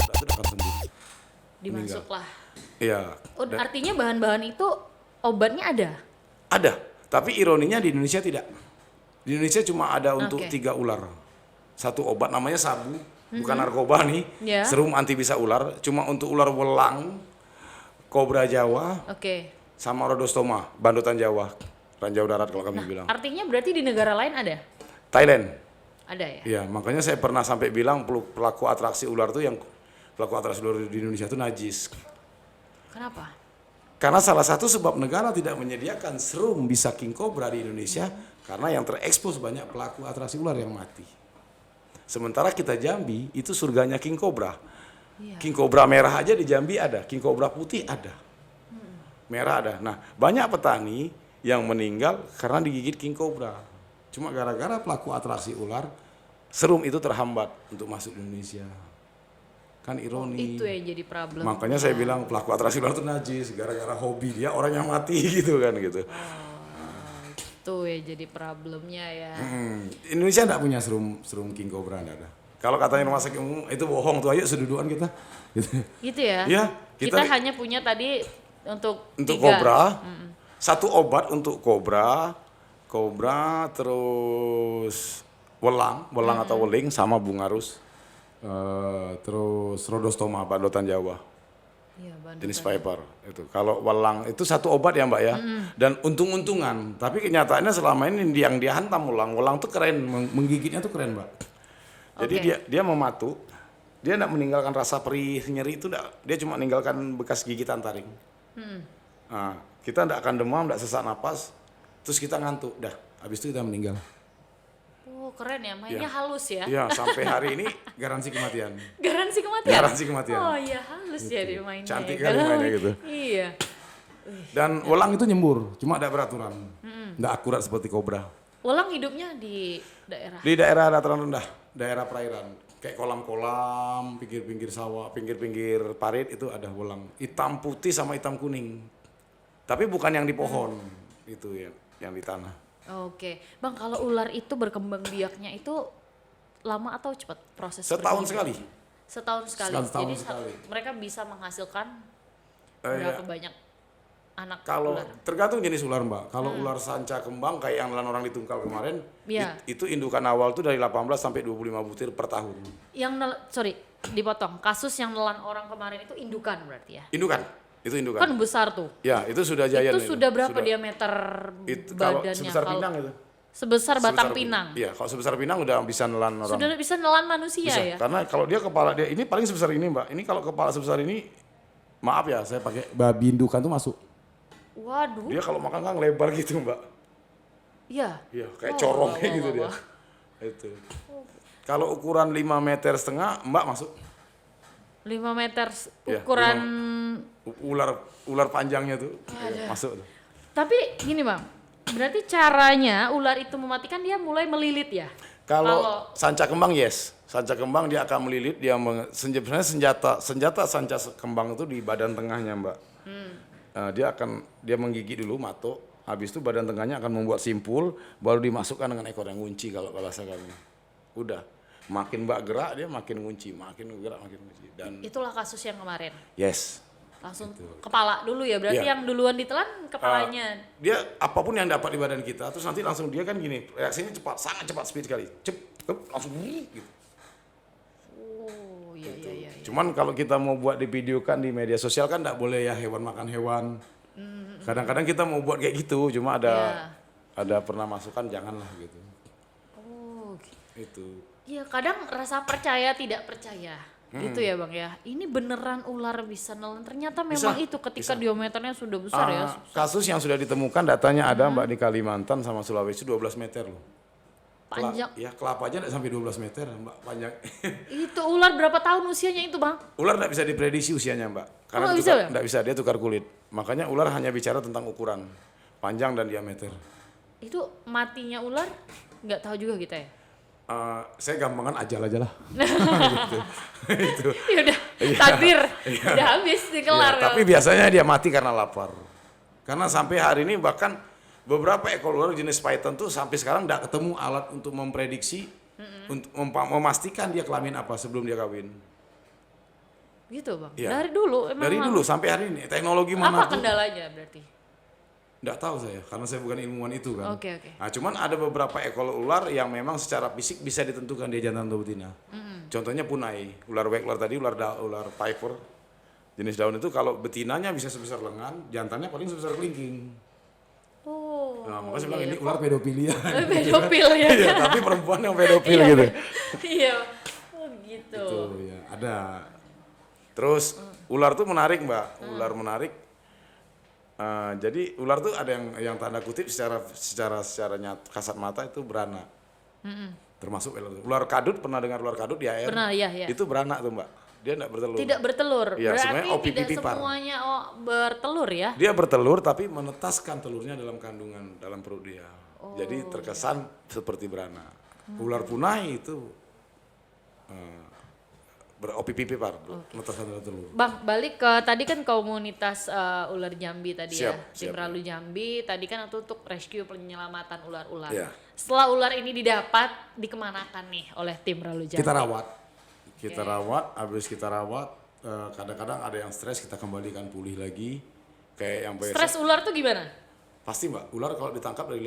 Tidak akan sembuh. Dimasuklah. Iya. Oh, artinya bahan-bahan itu obatnya ada. Ada, tapi ironinya di Indonesia tidak. Di Indonesia cuma ada untuk Oke. 3 ular. Satu obat namanya sabu, bukan narkoba nih. Ya. Serum anti bisa ular, cuma untuk ular welang, kobra Jawa, Oke. sama rodostoma, bandotan Jawa, ranjau darat kalau kami bilang. Artinya berarti di negara lain ada? Thailand. Ada ya? Iya, makanya saya pernah sampai bilang pelaku atraksi ular itu yang pelaku atraksi ular di Indonesia itu najis. Kenapa? Karena salah satu sebab negara tidak menyediakan serum bisa king cobra di Indonesia karena yang terekspos banyak pelaku atraksi ular yang mati. Sementara kita Jambi itu surganya king cobra. Iya. King cobra merah aja di Jambi ada, king cobra putih ada. Merah ada. Nah, banyak petani yang meninggal karena digigit king cobra. Cuma gara-gara pelaku atraksi ular, serum itu terhambat untuk masuk Indonesia. Kan ironi. Itu yang jadi problem. Makanya saya bilang pelaku atraksi ular itu najis gara-gara hobi dia orang yang mati gitu kan gitu. Itu ya jadi problemnya ya. Indonesia enggak punya serum king cobra, enggak ada. Kalau katanya rumah sakit umum itu bohong tuh, ayo sedudukan kita. Gitu. Gitu ya? Iya, Kita hanya punya tadi untuk 3. kobra. Satu obat untuk kobra terus welang atau weling sama bungarus. Terus rodostoma bandotan Jawa. Iya, Bandung. Jenis viper itu. Kalau welang itu satu obat ya Mbak ya. Dan untung-untungan. Tapi kenyataannya selama ini yang dia hantam welang tuh keren, menggigitnya tuh keren Mbak. Jadi dia mematu, dia tidak meninggalkan rasa perih nyeri itu, dia cuma meninggalkan bekas gigitan taring. Nah, kita tidak akan demam, tidak sesak napas. terus kita ngantuk, dah. Habis itu kita meninggal. Oh keren ya, mainnya halus ya. Iya, sampai hari ini garansi kematian. Garansi kematian? Garansi kematian. Oh iya halus ya dia mainnya. Cantik kali mainnya gitu. Iya. Dan welang itu nyembur, cuma ada peraturan. Nggak akurat seperti kobra. Welang hidupnya di daerah? Di daerah dataran rendah, daerah perairan. Kayak kolam-kolam, pinggir-pinggir sawah, pinggir-pinggir parit itu ada welang. Hitam putih sama hitam kuning. Tapi bukan yang di pohon, itu ya, yang di tanah. Oke, Bang kalau ular itu berkembang biaknya itu lama atau cepat proses? Setahun berkembang? sekali. Setahun sekali. Setahun Jadi sekali. mereka bisa menghasilkan Iya. berapa banyak anak Kalau ular? tergantung jenis ular mbak, kalau ular sanca kembang kayak yang nelan orang di Tungkal kemarin, Iya. itu indukan awal tuh dari 18 sampai 25 butir per tahun. Yang sorry dipotong, kasus yang nelan orang kemarin itu indukan berarti ya? Indukan, itu indukan. Kan besar tuh. Ya itu sudah giant. Itu sudah berapa diameter Itu, kalau badannya? sebesar pinang itu. Sebesar batang pinang. Iya, kalau sebesar pinang udah bisa nelan orang. Sudah bisa nelan manusia Bisa, ya? karena kalau dia kepala dia ini paling sebesar ini mbak. Ini kalau kepala sebesar ini, maaf ya saya pakai babi indukan tuh masuk. Waduh. Dia kalau makan kan lebar gitu mbak. Iya. Iya, kayak Wah, corong wah, kayak wah, gitu wah, dia. wah. Itu. Kalau ukuran 5,5 meter mbak masuk. 5 meter Iya, ukuran. Ular panjangnya tuh masuk tuh. Tapi gini bang, berarti caranya ular itu mematikan dia mulai melilit ya? Kalau sanca kembang yes, sanca kembang dia akan melilit, dia sebenarnya senjata sanca kembang itu di badan tengahnya mbak. Dia menggigit dulu matok, habis itu badan tengahnya akan membuat simpul, baru dimasukkan dengan ekor yang ngunci kalau bahasa kami. Udah, makin mbak gerak dia makin ngunci, makin gerak makin ngunci. Dan itulah kasus yang kemarin. yes. Langsung kepala dulu ya, berarti Iya. yang duluan ditelan kepalanya. Dia apapun yang dapat di badan kita, terus nanti langsung dia kan gini, reaksinya cepat, sangat cepat, speed sekali, langsung gitu. Oh iya iya iya. Cuman kalau kita mau buat divideokan di media sosial kan nggak boleh ya hewan makan hewan. Kadang-kadang kita mau buat kayak gitu, cuma ada pernah masukan janganlah gitu. Oh gitu. Itu. Iya kadang rasa percaya tidak percaya. Gitu ya bang ya. Ini beneran ular bisa nelan. Ternyata memang Bisa, itu ketika diameternya sudah besar ya. Kasus yang sudah ditemukan datanya ada mbak di Kalimantan sama Sulawesi 12 meter loh. Panjang. Ya kelapa aja nggak sampai 12 meter mbak panjang. Itu ular berapa tahun usianya itu bang? Ular nggak bisa diprediksi usianya mbak. Karena nggak bisa ya? nggak bisa, dia tukar kulit. Makanya ular hanya bicara tentang ukuran, panjang dan diameter. Itu matinya ular nggak tahu juga kita ya? Saya gampangan ajal aja lah. Gitu. Ya udah takdir, udah habis dikelar. Ya, tapi biasanya dia mati karena lapar. Karena sampai hari ini bahkan beberapa ekor ular jenis python tuh sampai sekarang tidak ketemu alat untuk memprediksi, untuk memastikan dia kelamin apa sebelum dia kawin. Gitu bang. Iya. Dari dulu emang. Dari dulu sampai hari ini teknologi Apa mana tuh? kendalanya berarti? Nggak tahu saya, karena saya bukan ilmuwan itu kan. Oke, oke. Nah, cuman ada beberapa ekor ular yang memang secara fisik bisa ditentukan dia jantan atau betina. Contohnya punai, ular ular tadi, ular piper, jenis daun itu kalau betinanya bisa sebesar lengan, jantannya paling sebesar kelingking. Oh. Nah, makanya saya bilang ini ular pedofilia. Pedofil ya. Iya, tapi perempuan yang pedofil Iya, gitu. Iya. Oh gitu. Itu ya, ada. Terus ular tuh menarik, Mbak. Ular menarik. Jadi ular tuh ada yang tanda kutip secara kasat mata itu beranak. Termasuk ular kadut, pernah dengar ular kadut di air? Pernah, iya. Itu beranak tuh mbak. Dia tidak bertelur. Tidak bertelur. Iya, sebenarnya Berarti OPP tidak pipar. semuanya bertelur ya? Dia bertelur tapi menetaskan telurnya dalam kandungan dalam perut dia. Jadi terkesan seperti beranak. Ular punai itu ber-OPP pipar, menetaskan dalam telur. Bang, balik ke tadi kan komunitas ular Jambi tadi ya. Siap, Tim siap. Ralu Jambi tadi kan untuk rescue penyelamatan ular-ular. Iya. Setelah ular ini didapat, dikemanakan nih oleh tim Ralu Jambi? Kita rawat, habis kita rawat, kadang-kadang ada yang stres kita kembalikan pulih lagi. Kayak yang biasa. Stres ular tuh gimana? Pasti mbak, ular kalau ditangkap dari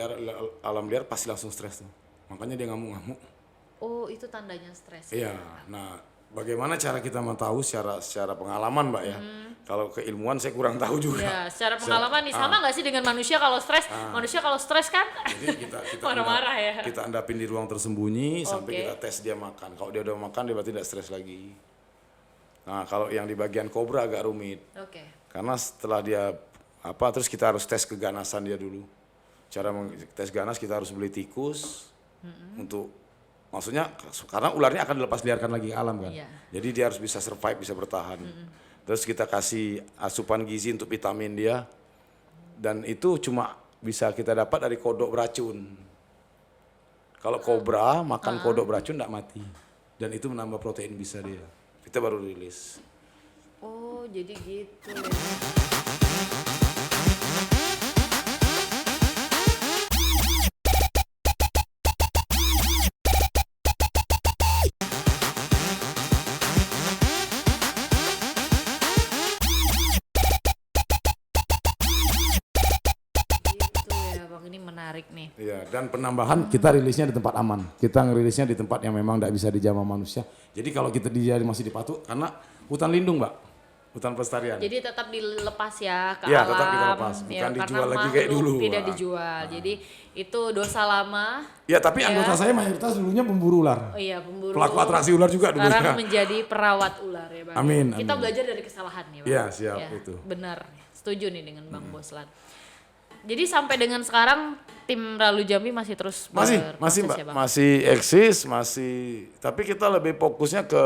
alam liar pasti langsung stres tuh. Makanya dia ngamuk-ngamuk. Oh, itu tandanya stres. Iya, nah bagaimana cara kita mau tahu secara pengalaman mbak ya? Kalau keilmuan saya kurang tahu juga. Ya, secara pengalaman nih sama nggak sih dengan manusia kalau stres? Manusia kalau stres kan Jadi kita marah-marah ya. kita endapin di ruang tersembunyi sampai Oke. kita tes dia makan. Kalau dia udah makan dia berarti tidak stres lagi. Nah kalau yang di bagian kobra agak rumit. Oke. Karena setelah dia terus kita harus tes keganasan dia dulu. tes ganas kita harus beli tikus untuk maksudnya karena ularnya akan dilepas liarkan lagi ke alam kan. Iya. Jadi dia harus bisa survive, bisa bertahan. Terus kita kasih asupan gizi untuk vitamin dia. Dan itu cuma bisa kita dapat dari kodok beracun. Kalau kobra makan kodok beracun enggak mati. Dan itu menambah protein bisa dia. Kita baru rilis. Oh, jadi gitu ya. Gitu ya Bang, ini menarik nih. Iya, dan penambahan kita rilisnya di tempat aman. Kita ngerilisnya di tempat yang memang tidak bisa dijamah manusia. Jadi kalau kita masih dipatuk karena hutan lindung, Mbak. Hutan pelestarian. Jadi tetap dilepas ya ke Iya, alam. tetap kita lepas. Bukan ya, dijual karena lagi kayak makhluk dulu. tidak Wah. dijual. Jadi itu dosa lama. Ya, tapi anggota saya mayoritas dulunya pemburu ular. Oh iya, pemburu. Pelaku atraksi ular juga dulunya. Sekarang menjadi perawat ular ya Bang. Amin, Kita amin. belajar dari kesalahan ya Bang. Iya, siap, Ya, itu. Benar. Setuju nih dengan Bang Boslan. Jadi sampai dengan sekarang tim Ralu Jambi masih terus Masih berproses Mbak, ya Bang? masih eksis, tapi kita lebih fokusnya ke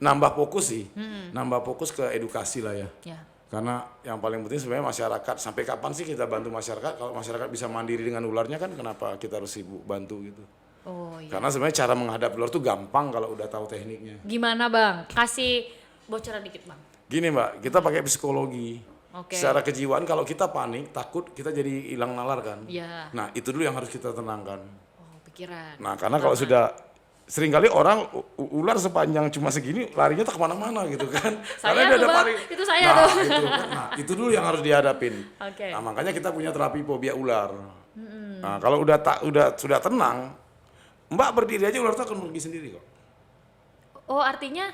nambah fokus sih. Nambah fokus ke edukasi lah ya. Ya. Karena yang paling penting sebenarnya masyarakat, sampai kapan sih kita bantu masyarakat? Kalau masyarakat bisa mandiri dengan ularnya kan kenapa kita harus sibuk bantu gitu. Oh iya. Karena sebenarnya cara menghadapi ular tuh gampang kalau udah tahu tekniknya. Gimana Bang? Kasih bocoran dikit Bang. Gini Mbak, kita pakai psikologi. Oke. Secara kejiwaan kalau kita panik, takut kita jadi hilang nalar kan. Iya. Nah itu dulu yang harus kita tenangkan. Oh, pikiran. Nah karena kalau sudah seringkali orang ular sepanjang cuma segini larinya tak kemana-mana gitu kan. Saya Karena dia tuh, ada Bang. panik. Itu saya Nah, tuh. itu, itu dulu yang harus dihadapin. Oke. Nah makanya kita punya terapi fobia ular. Nah kalau sudah tenang, Mbak berdiri aja ular itu akan pergi sendiri kok. Oh artinya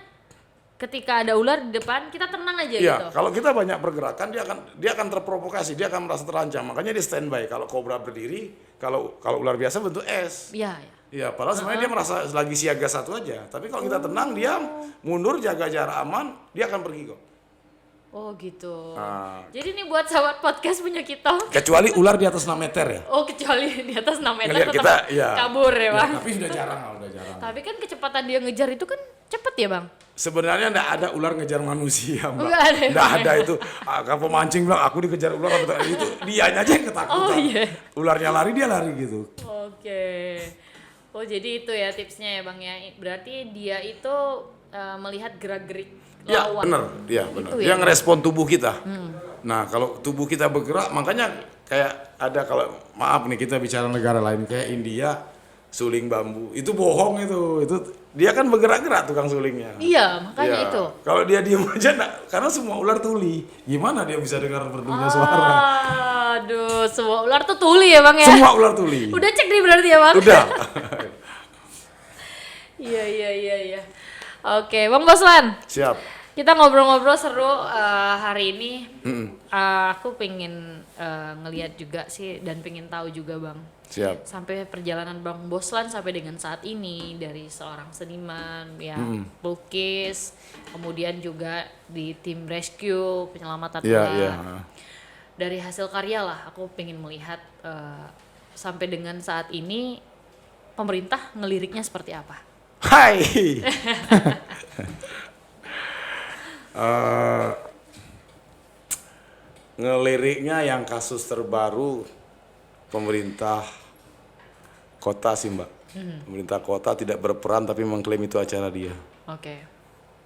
ketika ada ular di depan kita tenang aja Iya, gitu. kalau kita banyak pergerakan dia akan terprovokasi, dia akan merasa terancam. Makanya dia standby. Kalau kobra berdiri, kalau ular biasa bentuk S. Iya, ya. Iya, padahal sebenarnya dia merasa lagi siaga satu aja. Tapi kalau kita tenang, diam, mundur, jaga jarak aman, dia akan pergi kok. Oh gitu. Nah. Jadi ini buat sahabat podcast punya kita. Kecuali ular di atas 6 meter ya. Oh kecuali di atas 6 meter Ngelihat tetap kita, ya. kabur ya Bang. Tapi sudah jarang lah, udah jarang. Tapi kan kecepatan dia ngejar itu kan cepet ya Bang? Sebenarnya enggak ada ular ngejar manusia, Mbak. Enggak ada ya, Nggak Bang? ada itu. Kalau pemancing bilang aku dikejar ular itu dianya aja yang ketakutan. Oh iya. Ularnya lari dia lari gitu. Oke. Oh jadi itu ya tipsnya ya Bang ya. Berarti dia itu melihat gerak-gerik Ya, lawan. benar. Iya, benar. Itu Dia ya? ngerespon tubuh kita. Nah, kalau tubuh kita bergerak, makanya kayak ada kalau maaf nih kita bicara negara lain kayak India suling bambu. Itu bohong itu. Itu dia kan bergerak-gerak tukang sulingnya. Iya makanya Iya. itu. Kalau dia diem aja enggak, karena semua ular tuli. Gimana dia bisa dengar merdunya suara? Aduh, semua ular tuh tuli ya Bang ya? Semua ular tuli. Udah cek nih berarti ya Bang? Udah. Iya. Oke, Bang Boslan. Siap. Kita ngobrol-ngobrol seru hari ini. Aku pengen ngelihat juga sih dan pengen tahu juga Bang. Siap. Sampai perjalanan Bang Boslan sampai dengan saat ini dari seorang seniman ya pelukis, kemudian juga di tim rescue penyelamatan Iya, ular. iya. Dari hasil karya lah aku pengen melihat sampai dengan saat ini pemerintah ngeliriknya seperti apa. Hai. Ngeliriknya yang kasus terbaru pemerintah kota sih Mbak. Pemerintah kota tidak berperan tapi mengklaim itu acara dia. Oke.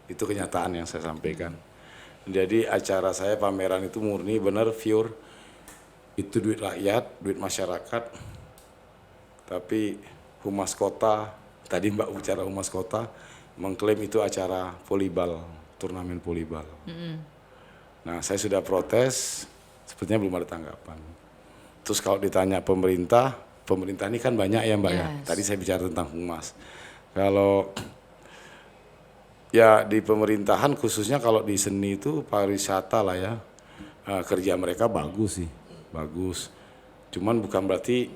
Itu kenyataan yang saya sampaikan. Jadi acara saya pameran itu murni benar pure itu duit rakyat, duit masyarakat. Tapi humas kota, tadi Mbak bicara humas kota mengklaim itu acara volleyball, turnamen volleyball. Nah, saya sudah protes, sepertinya belum ada tanggapan. Terus kalau ditanya pemerintah ini kan banyak ya Mbak ya. Yes. Tadi saya bicara tentang humas. Kalau ya di pemerintahan khususnya kalau di seni itu pariwisata lah ya, kerja mereka bagus sih, bagus. Cuman bukan berarti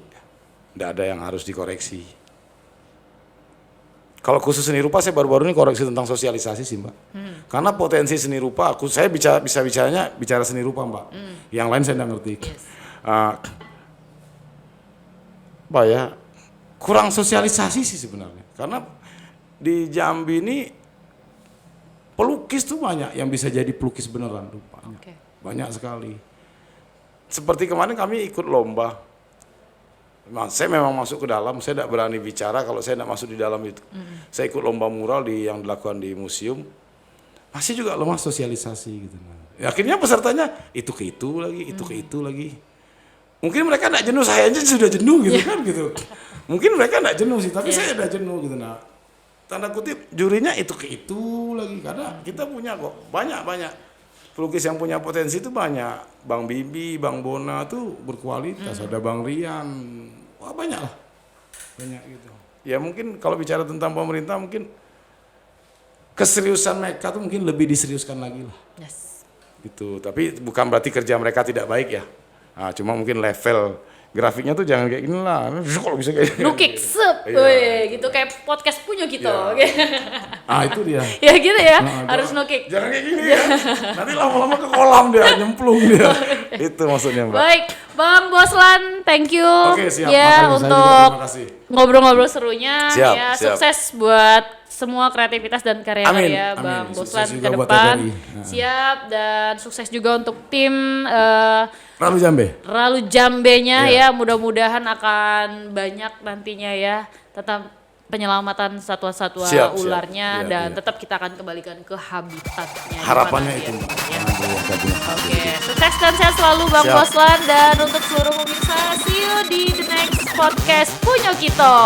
tidak ada yang harus dikoreksi. Kalau khusus seni rupa saya baru-baru ini koreksi tentang sosialisasi sih Mbak. Karena potensi seni rupa, saya bisa bicara seni rupa Mbak. Yang lain saya tidak ngerti. Yes. apa ya, kurang sosialisasi sih sebenarnya. Karena di Jambi ini pelukis tuh banyak yang bisa jadi pelukis beneran tuh banyak. Oke. Banyak sekali. Seperti kemarin kami ikut lomba. Saya memang masuk ke dalam, saya tidak berani bicara kalau saya tidak masuk di dalam itu. Saya ikut lomba mural yang dilakukan di museum. Masih juga lemah sosialisasi gitu. Akhirnya pesertanya itu ke itu lagi, itu ke itu lagi. Mungkin mereka tidak jenuh, saya aja sudah jenuh gitu kan gitu. Mungkin mereka tidak jenuh sih, tapi saya sudah jenuh gitu. Nah, tanda kutip jurinya itu ke itu lagi karena kita punya kok banyak pelukis yang punya potensi itu banyak. Bang Bibi, Bang Bona tuh berkualitas, ada Bang Rian, wah banyak lah, banyak gitu. Ya mungkin kalau bicara tentang pemerintah mungkin keseriusan mereka tuh mungkin lebih diseriuskan lagi lah. Yes. Gitu. Tapi bukan berarti kerja mereka tidak baik ya. Nah, cuma mungkin level grafiknya tuh jangan kayak gini lah. Kalau bisa kayak gini. Nukik sep, gitu kayak podcast punya gitu. Ah itu dia. Ya gitu ya, harus nukik. Jangan kayak gini ya. Nanti lama-lama ke kolam dia, nyemplung dia. Itu maksudnya Mbak. Baik, Bang Boslan, thank you Oke, siap. ya Makasih, untuk terima kasih. ngobrol-ngobrol serunya. Siap, Ya, siap. sukses buat semua kreativitas dan karya-karya Amin, Bang amin. Boslan Sukses ke juga buat depan. TVRI. Siap, dan sukses juga untuk tim Lalu Jambe. Ralu Jambenya Iya. ya, mudah-mudahan akan banyak nantinya ya tentang penyelamatan satwa-satwa Siap, siap. ularnya Iya, dan iya. tetap kita akan kembalikan ke habitatnya. Harapannya Gimana itu. ya? Mbak. Ya. Jangan dulu, kabinet. Oke, sukses dan sehat selalu Bang Siap. Boslan, dan untuk seluruh pemirsa, see you di the next podcast Punyo Kito.